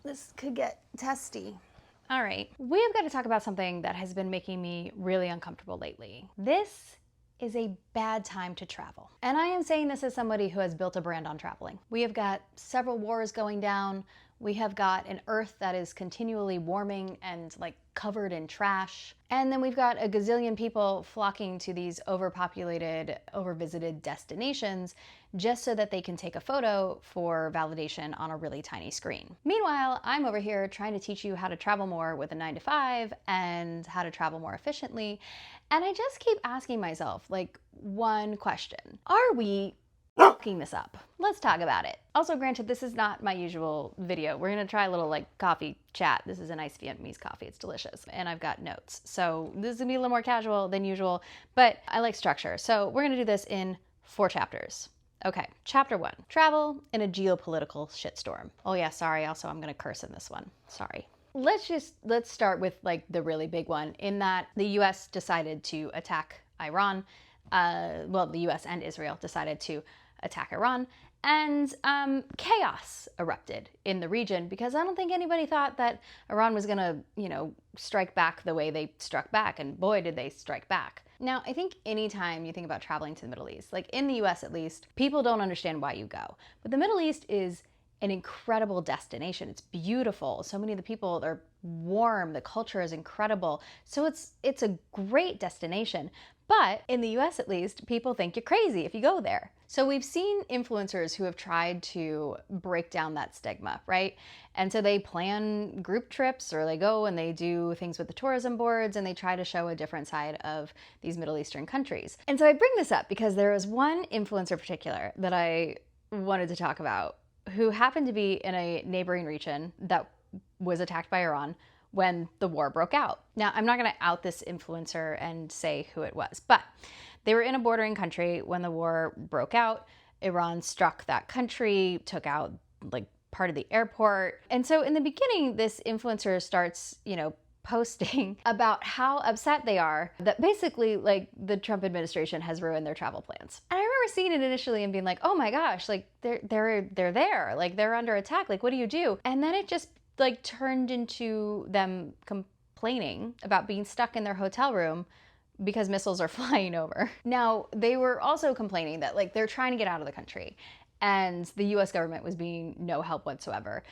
This could get testy. All right, we have got to talk about something that has been making me really uncomfortable lately. This is a bad time to travel. And I am saying this as somebody who has built a brand on traveling. We have got several wars going down. We have got an earth that is continually warming and like covered in trash. And then we've got a gazillion people flocking to these overpopulated, overvisited destinations just so that they can take a photo for validation on a really tiny screen. Meanwhile, I'm over here trying to teach you how to travel more with a 9 to 5 and how to travel more efficiently. And I just keep asking myself, like, one question. Are we fucking this up? Let's talk about it. Also, granted, this is not my usual video. We're gonna try a little like coffee chat. This is a nice Vietnamese coffee. It's delicious. And I've got notes. So this is gonna be a little more casual than usual, but I like structure. So we're gonna do this in 4 chapters. Okay, chapter 1, travel in a geopolitical shitstorm. Oh yeah, sorry. Also, I'm gonna curse in this one. Sorry. Let's start with like the really big one in that the US decided to attack Iran. Well, the US and Israel decided to attack Iran, and chaos erupted in the region because I don't think anybody thought that Iran was gonna, strike back the way they struck back, and boy, did they strike back. Now, I think anytime you think about traveling to the Middle East, like in the US at least, people don't understand why you go. But the Middle East is an incredible destination. It's beautiful. So many of the people are warm. The culture is incredible. So it's a great destination. But in the US at least, people think you're crazy if you go there. So we've seen influencers who have tried to break down that stigma, right? And so they plan group trips, or they go and they do things with the tourism boards, and they try to show a different side of these Middle Eastern countries. And so I bring this up because there was one influencer in particular that I wanted to talk about who happened to be in a neighboring region that was attacked by Iran when the war broke out. Now, I'm not going to out this influencer and say who it was, but they were in a bordering country when the war broke out. Iran struck that country, took out like part of the airport. And so in the beginning, this influencer starts, posting about how upset they are that basically like the Trump administration has ruined their travel plans. And I remember seeing it initially and being like, oh my gosh, like they're there, like they're under attack, like what do you do? And then it just like turned into them complaining about being stuck in their hotel room because missiles are flying over. Now, they were also complaining that like they're trying to get out of the country and the US government was being no help whatsoever.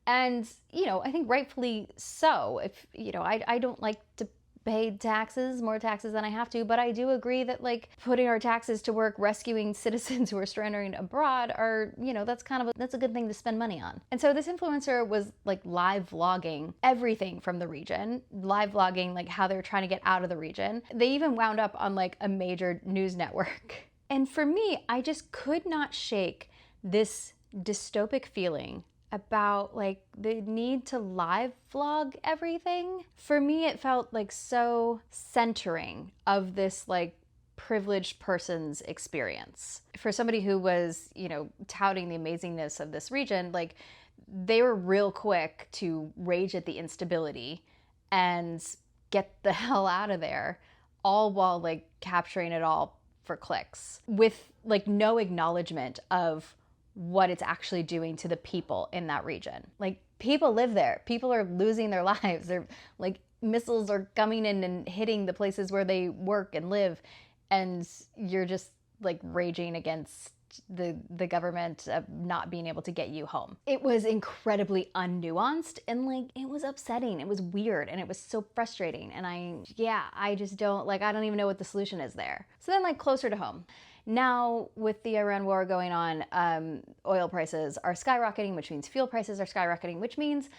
And, I think rightfully so. If, I don't like to pay taxes, more taxes than I have to, but I do agree that like putting our taxes to work rescuing citizens who are stranded abroad are, that's a good thing to spend money on. And so this influencer was like live vlogging everything from the region, live vlogging like how they're trying to get out of the region. They even wound up on like a major news network. And for me, I just could not shake this dystopic feeling about like the need to live vlog everything. For me, it felt like so centering of this like privileged person's experience. For somebody who was, touting the amazingness of this region, like they were real quick to rage at the instability and get the hell out of there, all while like capturing it all for clicks with like no acknowledgement of what it's actually doing to the people in that region. Like people live there. People are losing their lives. They're like missiles are coming in and hitting the places where they work and live. And you're just like raging against the government of not being able to get you home. It was incredibly unnuanced and like it was upsetting. It was weird and it was so frustrating. And I just don't like, I don't even know what the solution is there. So then like closer to home. Now, with the Iran war going on, oil prices are skyrocketing, which means fuel prices are skyrocketing, which means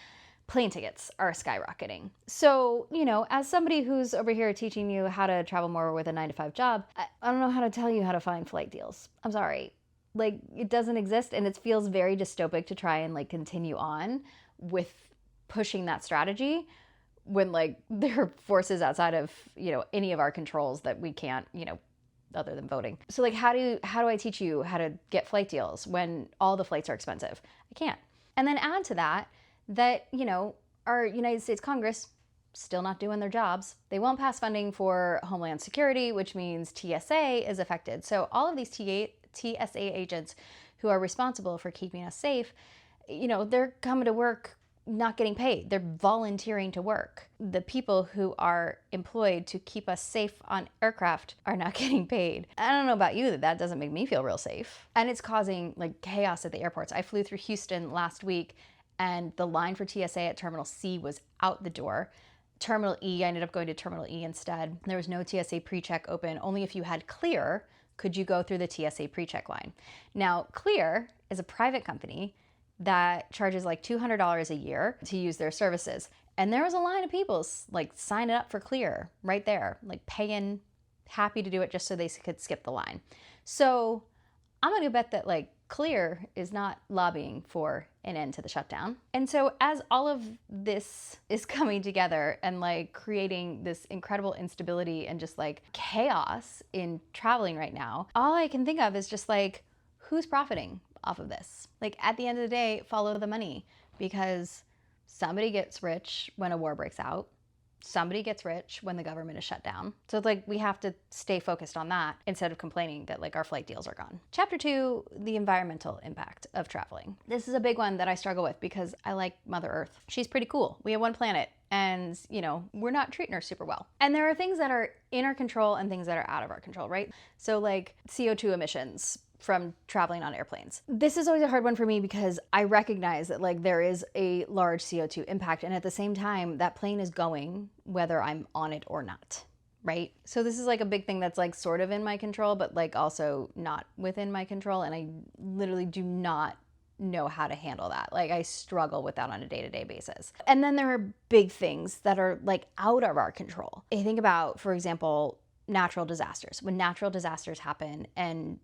plane tickets are skyrocketing. So, as somebody who's over here teaching you how to travel more with a 9 to 5 job, I don't know how to tell you how to find flight deals. I'm sorry. Like, it doesn't exist, and it feels very dystopic to try and, like, continue on with pushing that strategy when, like, there are forces outside of, any of our controls that we can't, other than voting. So like, how do I teach you how to get flight deals when all the flights are expensive? I can't. And then add to that, our United States Congress still not doing their jobs. They won't pass funding for Homeland Security, which means TSA is affected. So all of these TSA agents who are responsible for keeping us safe, they're coming to work not getting paid. They're volunteering to work. The people who are employed to keep us safe on aircraft are not getting paid. I don't know about you, that doesn't make me feel real safe. And it's causing like chaos at the airports. I flew through Houston last week and the line for TSA at Terminal C was out the door. Terminal E, I ended up going to Terminal E instead. There was no TSA pre-check open. Only if you had Clear could you go through the TSA pre-check line. Now, Clear is a private company that charges like $200 a year to use their services. And there was a line of people like signing up for Clear right there, like paying, happy to do it just so they could skip the line. So I'm gonna bet that like Clear is not lobbying for an end to the shutdown. And so as all of this is coming together and like creating this incredible instability and just like chaos in traveling right now, all I can think of is just like, who's profiting off of this? Like at the end of the day, follow the money, because somebody gets rich when a war breaks out. Somebody gets rich when the government is shut down. So it's like we have to stay focused on that instead of complaining that like our flight deals are gone. Chapter 2, the environmental impact of traveling. This is a big one that I struggle with because I like Mother Earth. She's pretty cool. We have one planet and, you know, we're not treating her super well. And there are things that are in our control and things that are out of our control, right? So like CO2 emissions from traveling on airplanes. This is always a hard one for me because I recognize that like there is a large CO2 impact, and at the same time that plane is going whether I'm on it or not, right? So this is like a big thing that's like sort of in my control but like also not within my control, and I literally do not know how to handle that. Like I struggle with that on a day-to-day basis. And then there are big things that are like out of our control. I think about, for example, natural disasters. When natural disasters happen and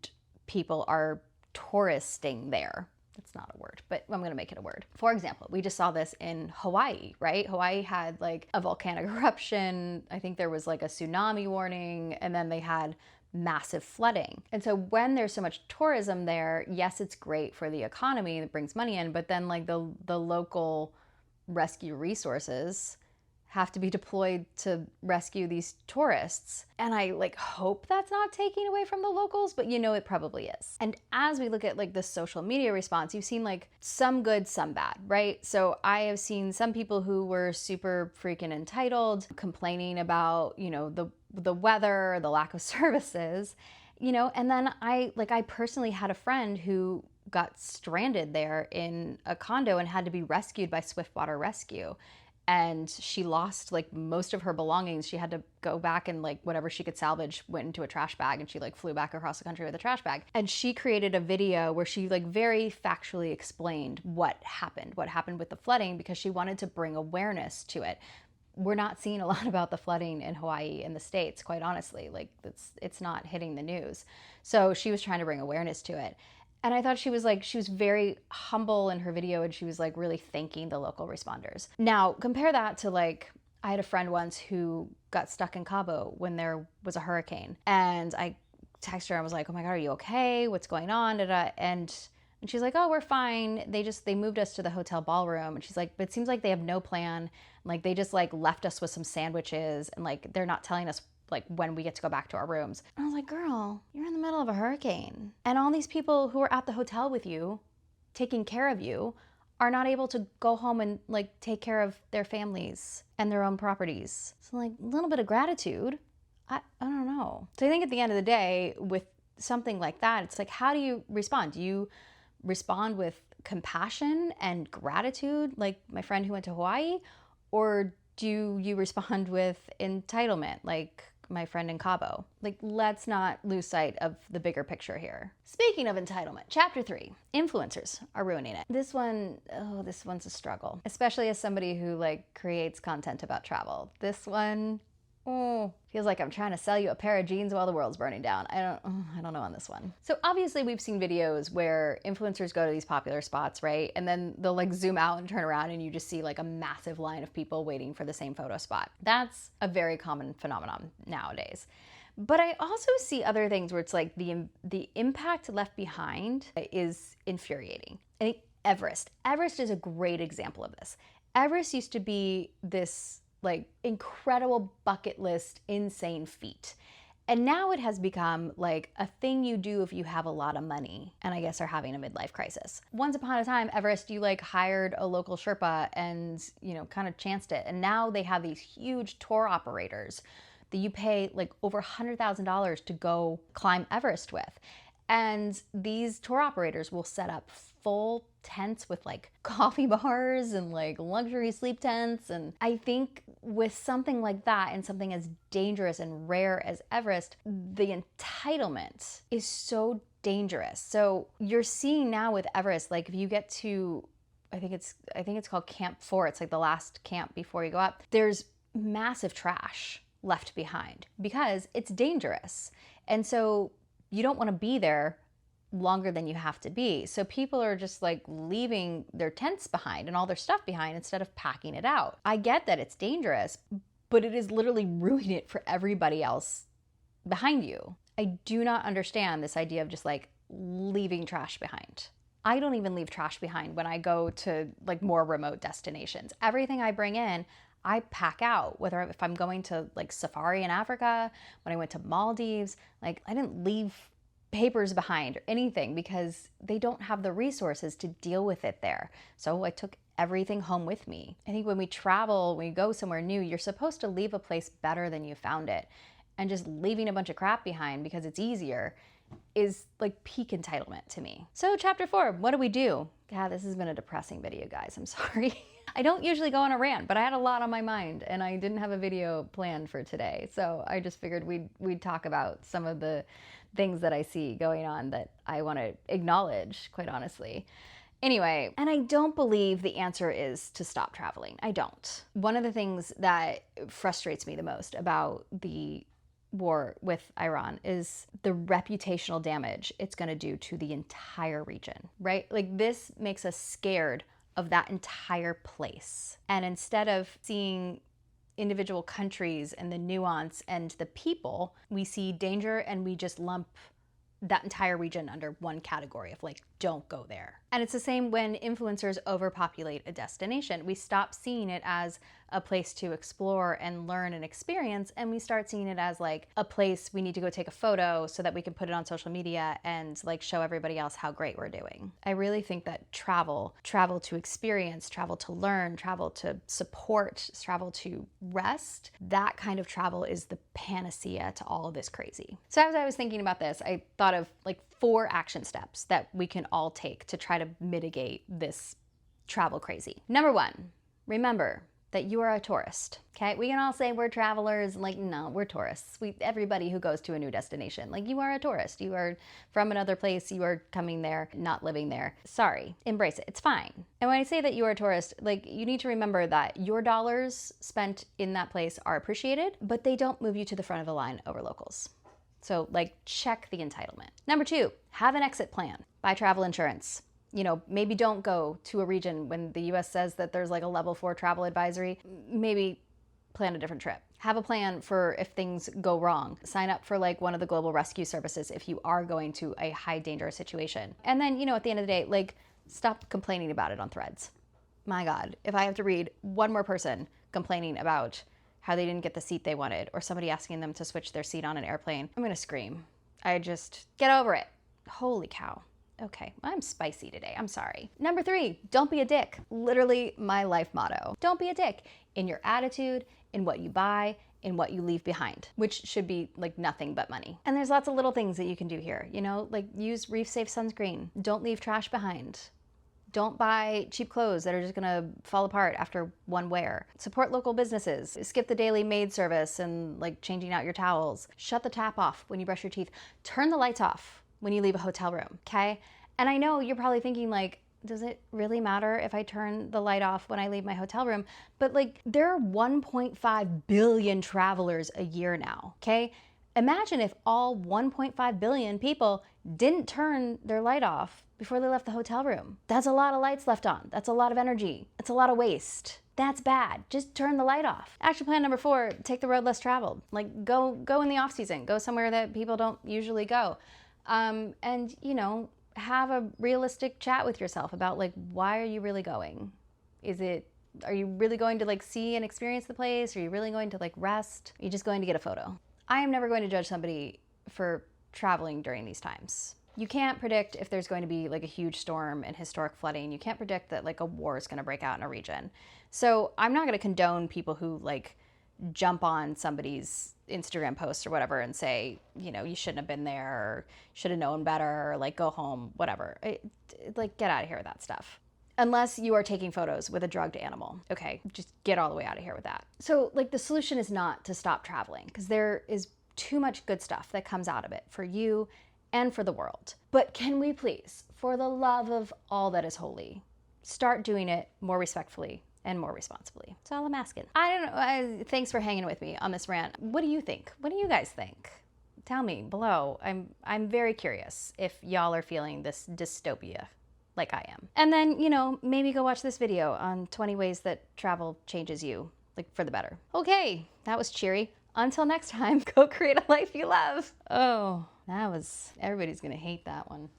people are touristing there. That's not a word, but I'm gonna make it a word. For example, we just saw this in Hawaii, right? Hawaii had like a volcanic eruption. I think there was like a tsunami warning, and then they had massive flooding. And so when there's so much tourism there, yes, it's great for the economy, it brings money in, but then like the local rescue resources have to be deployed to rescue these tourists. And I like hope that's not taking away from the locals, but you know it probably is. And as we look at like the social media response, you've seen like some good, some bad, right? So I have seen some people who were super freaking entitled, complaining about, you know, the weather, the lack of services, you know, and then I personally had a friend who got stranded there in a condo and had to be rescued by Swiftwater Rescue. And she lost like most of her belongings. She had to go back and like whatever she could salvage went into a trash bag, and she like flew back across the country with a trash bag. And she created a video where she like very factually explained what happened with the flooding, because she wanted to bring awareness to it. We're not seeing a lot about the flooding in Hawaii in the States, quite honestly. Like it's not hitting the news. So she was trying to bring awareness to it. And I thought she was very humble in her video, and she was like really thanking the local responders. Now, compare that to like, I had a friend once who got stuck in Cabo when there was a hurricane. And I texted her and was like, oh my God, are you okay? What's going on? And she's like, oh, we're fine. They moved us to the hotel ballroom. And she's like, but it seems like they have no plan. Like they just like left us with some sandwiches, and like they're not telling us like when we get to go back to our rooms. And I was like, girl, you're in the middle of a hurricane. And all these people who are at the hotel with you, taking care of you, are not able to go home and like take care of their families and their own properties. So like a little bit of gratitude, I don't know. So I think at the end of the day, with something like that, it's like, how do you respond? Do you respond with compassion and gratitude, like my friend who went to Hawaii? Or do you respond with entitlement, like my friend in Cabo? Like, let's not lose sight of the bigger picture here. Speaking of entitlement, chapter 3, influencers are ruining it. This one's a struggle, especially as somebody who like creates content about travel. This one, feels like I'm trying to sell you a pair of jeans while the world's burning down. I don't know on this one. So obviously we've seen videos where influencers go to these popular spots, right? And then they'll like zoom out and turn around and you just see like a massive line of people waiting for the same photo spot. That's a very common phenomenon nowadays. But I also see other things where it's like the impact left behind is infuriating. I think Everest is a great example of this. Everest used to be this like incredible bucket list, insane feat. And now it has become like a thing you do if you have a lot of money and I guess are having a midlife crisis. Once upon a time, Everest, you like hired a local Sherpa and, kind of chanced it. And now they have these huge tour operators that you pay like over $100,000 to go climb Everest with. And these tour operators will set up full tents with like coffee bars and like luxury sleep tents. And I think with something like that and something as dangerous and rare as Everest, the entitlement is so dangerous. So you're seeing now with Everest, like if you get to, I think it's called Camp 4, it's like the last camp before you go up, there's massive trash left behind because it's dangerous. And so you don't want to be there longer than you have to be. So people are just like leaving their tents behind and all their stuff behind instead of packing it out. I get that it's dangerous, but it is literally ruining it for everybody else behind you. I do not understand this idea of just like leaving trash behind. I don't even leave trash behind when I go to like more remote destinations. Everything I bring in, I pack out, whether if I'm going to like safari in Africa, when I went to Maldives, like I didn't leave papers behind or anything because they don't have the resources to deal with it there. So I took everything home with me. I think when we travel, when you go somewhere new, you're supposed to leave a place better than you found it. And just leaving a bunch of crap behind because it's easier is like peak entitlement to me. So chapter 4, what do we do? God, this has been a depressing video, guys. I'm sorry. I don't usually go on a rant, but I had a lot on my mind and I didn't have a video planned for today. So I just figured we'd talk about some of the things that I see going on that I want to acknowledge, quite honestly. Anyway, and I don't believe the answer is to stop traveling. I don't. One of the things that frustrates me the most about the war with Iran is the reputational damage it's going to do to the entire region, right? Like this makes us scared of that entire place. And instead of seeing individual countries and the nuance and the people, we see danger and we just lump that entire region under one category of like, don't go there. And it's the same when influencers overpopulate a destination. We stop seeing it as a place to explore and learn and experience, and we start seeing it as like a place we need to go take a photo so that we can put it on social media and like show everybody else how great we're doing. I really think that travel to experience, travel to learn, travel to support, travel to rest, that kind of travel is the panacea to all of this crazy. So as I was thinking about this, I thought of like 4 action steps that we can all take to try to mitigate this travel crazy. Number 1, remember that you are a tourist, okay? We can all say we're travelers, like, no, we're tourists. Everybody who goes to a new destination, like you are a tourist. You are from another place, you are coming there, not living there. Sorry, embrace it, it's fine. And when I say that you are a tourist, like you need to remember that your dollars spent in that place are appreciated, but they don't move you to the front of the line over locals. So like check the entitlement. Number 2, have an exit plan. Buy travel insurance. Maybe don't go to a region when the US says that there's like a level 4 travel advisory. Maybe plan a different trip. Have a plan for if things go wrong. Sign up for like one of the global rescue services if you are going to a high danger situation. And then, at the end of the day, like stop complaining about it on Threads. My God, if I have to read one more person complaining about how they didn't get the seat they wanted or somebody asking them to switch their seat on an airplane, I'm gonna scream. I just get over it. Holy cow. Okay, I'm spicy today, I'm sorry. Number 3, don't be a dick. Literally my life motto. Don't be a dick in your attitude, in what you buy, in what you leave behind, which should be like nothing but money. And there's lots of little things that you can do here, like use reef safe sunscreen. Don't leave trash behind. Don't buy cheap clothes that are just gonna fall apart after one wear. Support local businesses. Skip the daily maid service and like changing out your towels. Shut the tap off when you brush your teeth. Turn the lights off when you leave a hotel room, okay? And I know you're probably thinking like, does it really matter if I turn the light off when I leave my hotel room? But like, there are 1.5 billion travelers a year now, okay? Imagine if all 1.5 billion people didn't turn their light off before they left the hotel room. That's a lot of lights left on. That's a lot of energy. It's a lot of waste. That's bad. Just turn the light off. Action plan number 4, take the road less traveled. Like go in the off season. Go somewhere that people don't usually go. And have a realistic chat with yourself about like, why are you really going? Are you really going to like see and experience the place? Are you really going to like rest? Are you just going to get a photo? I am never going to judge somebody for traveling during these times. You can't predict if there's going to be like a huge storm and historic flooding. You can't predict that like a war is going to break out in a region. So I'm not going to condone people who like jump on somebody's Instagram post or whatever and say, you know, you shouldn't have been there or should have known better or like go home, whatever. Like get out of here with that stuff. Unless you are taking photos with a drugged animal. Okay, just get all the way out of here with that. So like the solution is not to stop traveling because there is too much good stuff that comes out of it for you and for the world. But can we please, for the love of all that is holy, start doing it more respectfully and more responsibly? That's all I'm asking. I don't know. Thanks for hanging with me on this rant. What do you think? What do you guys think? Tell me below. I'm very curious if y'all are feeling this dystopia like I am. And then, you know, maybe go watch this video on 20 ways that travel changes you, like for the better. Okay, that was cheery. Until next time, go create a life you love. Oh, everybody's gonna hate that one.